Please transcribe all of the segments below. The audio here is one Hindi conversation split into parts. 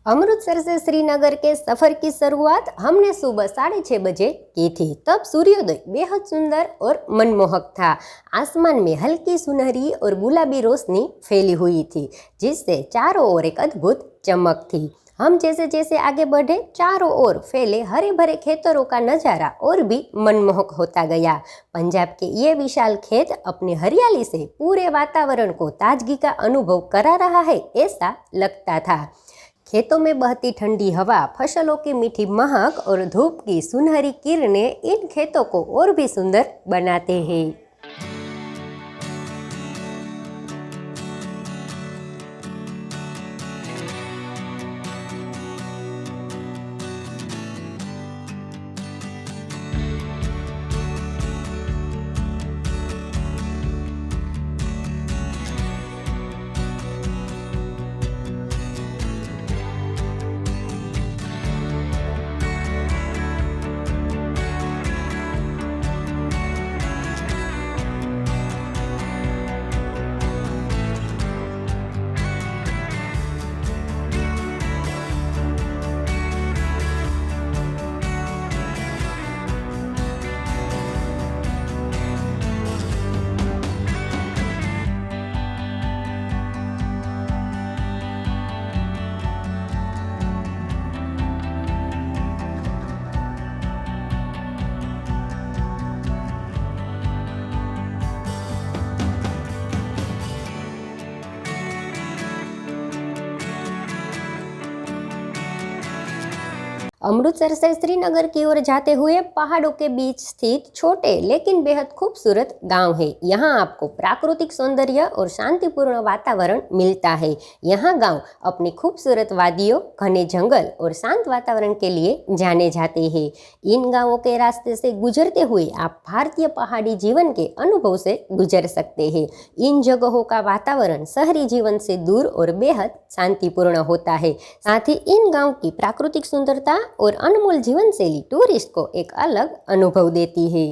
अमृतसर से श्रीनगर के सफर की शुरुआत हमने सुबह 6:30 बजे की थी। तब सूर्योदय बेहद सुंदर और मनमोहक था। आसमान में हल्की सुनहरी और गुलाबी रोशनी फैली हुई थी, जिससे चारों ओर एक अद्भुत चमक थी। हम जैसे जैसे आगे बढ़े, चारों ओर फैले हरे भरे खेतरों का नज़ारा और भी मनमोहक होता गया। पंजाब के ये विशाल खेत अपनी हरियाली से पूरे वातावरण को ताजगी का अनुभव करा रहा है, ऐसा लगता था। खेतों में बहती ठंडी हवा, फसलों की मीठी महक और धूप की सुनहरी किरणें इन खेतों को और भी सुंदर बनाते हैं। अमृतसर से श्रीनगर की ओर जाते हुए पहाड़ों के बीच स्थित छोटे लेकिन बेहद खूबसूरत गांव है। यहाँ आपको प्राकृतिक सौंदर्य और शांतिपूर्ण वातावरण मिलता है। यहाँ गांव अपनी खूबसूरत वादियों, घने जंगल और शांत वातावरण के लिए जाने जाते हैं। इन गांवों के रास्ते से गुजरते हुए आप भारतीय पहाड़ी जीवन के अनुभव से गुजर सकते हैं। इन जगहों का वातावरण शहरी जीवन से दूर और बेहद शांतिपूर्ण होता है। साथ ही इन गांव की प्राकृतिक सुंदरता और अनमोल जीवन शैली टूरिस्ट को एक अलग अनुभव देती है।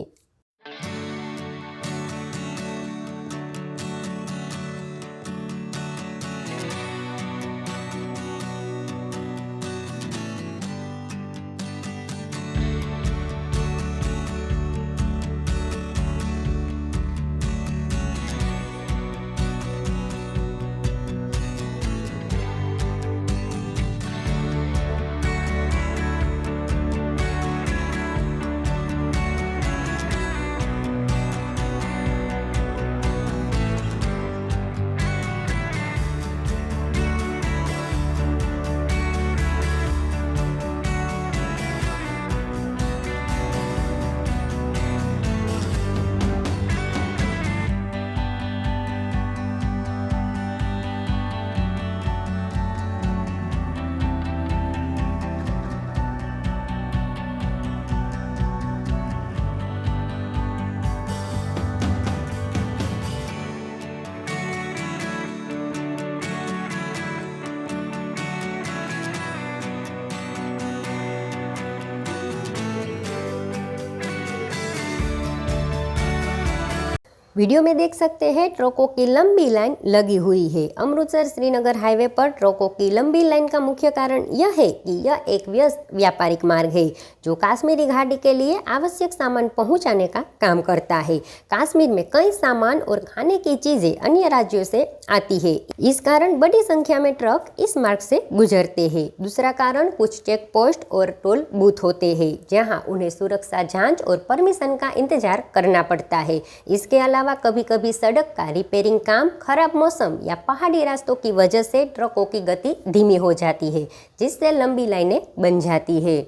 वीडियो में देख सकते हैं ट्रकों की लंबी लाइन लगी हुई है। अमृतसर श्रीनगर हाईवे पर ट्रकों की लंबी लाइन का मुख्य कारण यह है कि यह एक व्यस्त व्यापारिक मार्ग है जो कश्मीरी घाटी के लिए आवश्यक सामान पहुंचाने का काम करता है। कश्मीर में कई सामान और खाने की चीजें अन्य राज्यों से आती है, इस कारण बड़ी संख्या में ट्रक इस मार्ग से गुजरते हैं। दूसरा कारण कुछ चेक पोस्ट और टोल बूथ होते हैं जहाँ उन्हें सुरक्षा जाँच और परमिशन का इंतजार करना पड़ता है। इसके अलावा कभी कभी सड़क का रिपेयरिंग काम, खराब मौसम या पहाड़ी रास्तों की वजह से ट्रकों की गति धीमी हो जाती है, जिससे लंबी लाइनें बन जाती है।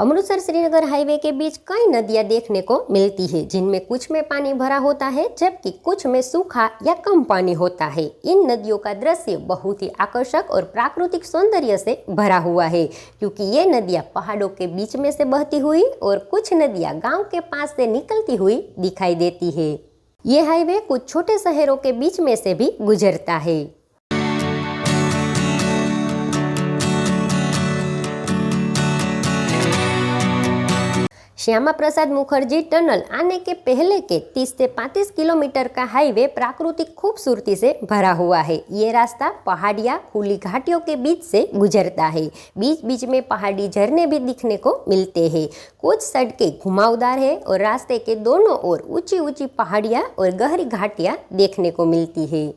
अमृतसर श्रीनगर हाईवे के बीच कई नदियां देखने को मिलती है, जिनमें कुछ में पानी भरा होता है जबकि कुछ में सूखा या कम पानी होता है। इन नदियों का दृश्य बहुत ही आकर्षक और प्राकृतिक सौंदर्य से भरा हुआ है, क्योंकि ये नदियां पहाड़ों के बीच में से बहती हुई और कुछ नदियां गांव के पास से निकलती हुई दिखाई देती है। ये हाईवे कुछ छोटे शहरों के बीच में से भी गुजरता है। श्यामा प्रसाद मुखर्जी टनल आने के पहले के 30 से 35 किलोमीटर का हाईवे प्राकृतिक खूबसूरती से भरा हुआ है। ये रास्ता पहाड़ियाँ खुली घाटियों के बीच से गुजरता है। बीच बीच में पहाड़ी झरने भी दिखने को मिलते हैं। कुछ सड़कें घुमावदार है और रास्ते के दोनों ओर ऊंची ऊंची पहाड़ियाँ और गहरी घाटियाँ देखने को मिलती है।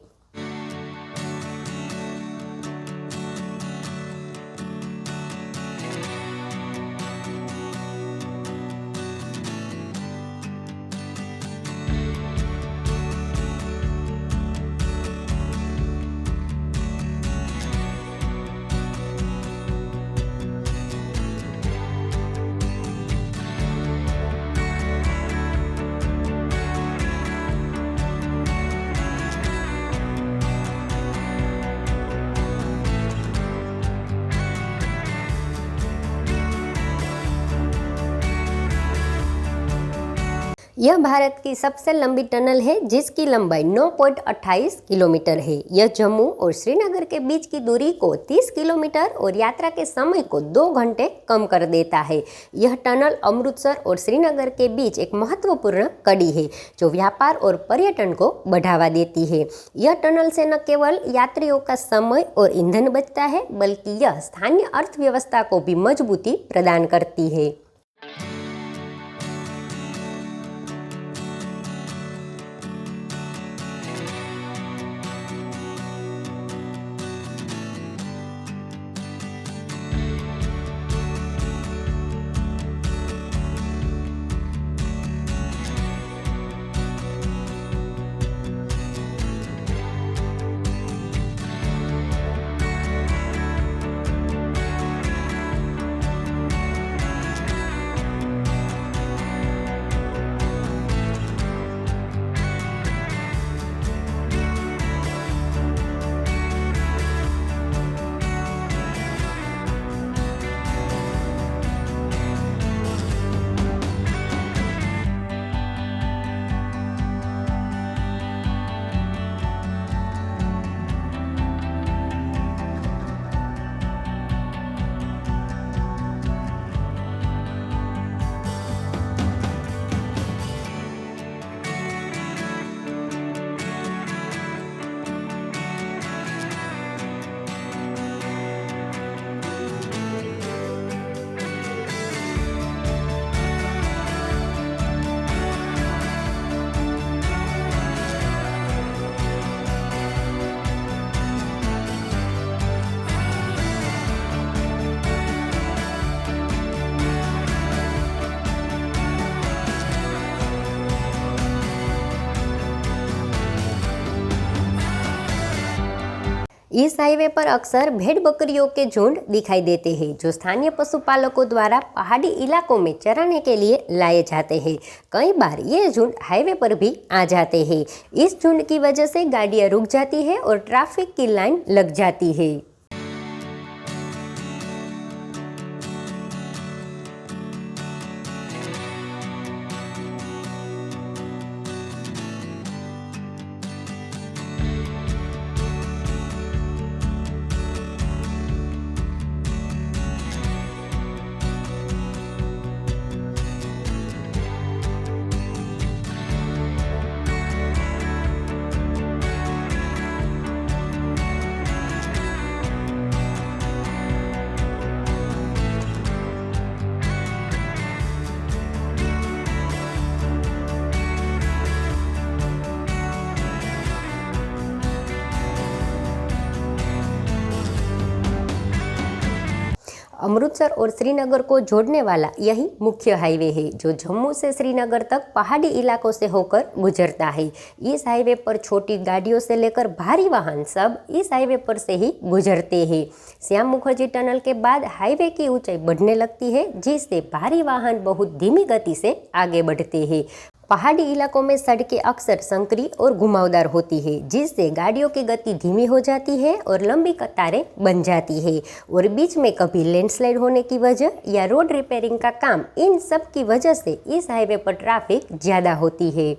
यह भारत की सबसे लंबी टनल है जिसकी लंबाई 9.28 किलोमीटर है। यह जम्मू और श्रीनगर के बीच की दूरी को 30 किलोमीटर और यात्रा के समय को 2 घंटे कम कर देता है। यह टनल अमृतसर और श्रीनगर के बीच एक महत्वपूर्ण कड़ी है जो व्यापार और पर्यटन को बढ़ावा देती है। यह टनल से न केवल यात्रियों का समय और ईंधन बचता है बल्कि यह स्थानीय अर्थव्यवस्था को भी मजबूती प्रदान करती है। इस हाईवे पर अक्सर भेड़ बकरियों के झुंड दिखाई देते हैं जो स्थानीय पशुपालकों द्वारा पहाड़ी इलाकों में चराने के लिए लाए जाते हैं। कई बार ये झुंड हाईवे पर भी आ जाते हैं। इस झुंड की वजह से गाड़ियां रुक जाती है और ट्रैफिक की लाइन लग जाती है। अमृतसर और श्रीनगर को जोड़ने वाला यही मुख्य हाईवे है जो जम्मू से श्रीनगर तक पहाड़ी इलाकों से होकर गुजरता है। इस हाईवे पर छोटी गाड़ियों से लेकर भारी वाहन सब इस हाईवे पर से ही गुजरते हैं। श्याम मुखर्जी टनल के बाद हाईवे की ऊंचाई बढ़ने लगती है जिससे भारी वाहन बहुत धीमी गति से आगे बढ़ते हैं। पहाड़ी इलाकों में सड़कें अक्सर संकरी और घुमावदार होती है जिससे गाड़ियों की गति धीमी हो जाती है और लंबी कतारें बन जाती है और बीच में कभी लैंडस्लाइड होने की वजह या रोड रिपेयरिंग का काम, इन सब की वजह से इस हाईवे पर ट्रैफिक ज़्यादा होती है।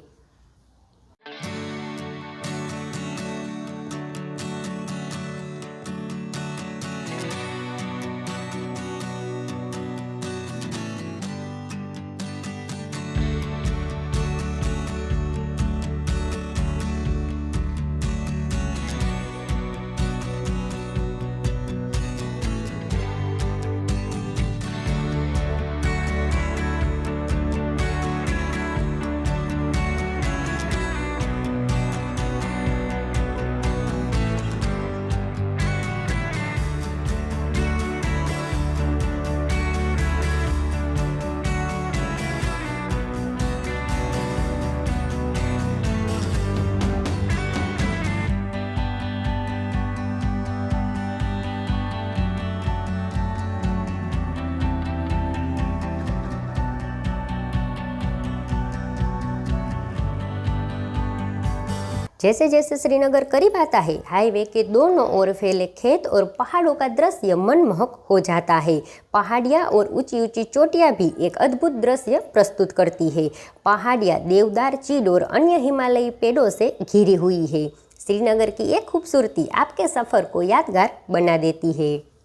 जैसे जैसे श्रीनगर करीब आता है, हाईवे के दोनों ओर फैले खेत और पहाड़ों का दृश्य मनमोहक हो जाता है। पहाड़ियाँ और ऊंची ऊंची चोटियाँ भी एक अद्भुत दृश्य प्रस्तुत करती है। पहाड़ियाँ देवदार, चीड़ और अन्य हिमालयी पेड़ों से घिरी हुई है। श्रीनगर की एक खूबसूरती आपके सफ़र को यादगार बना देती है।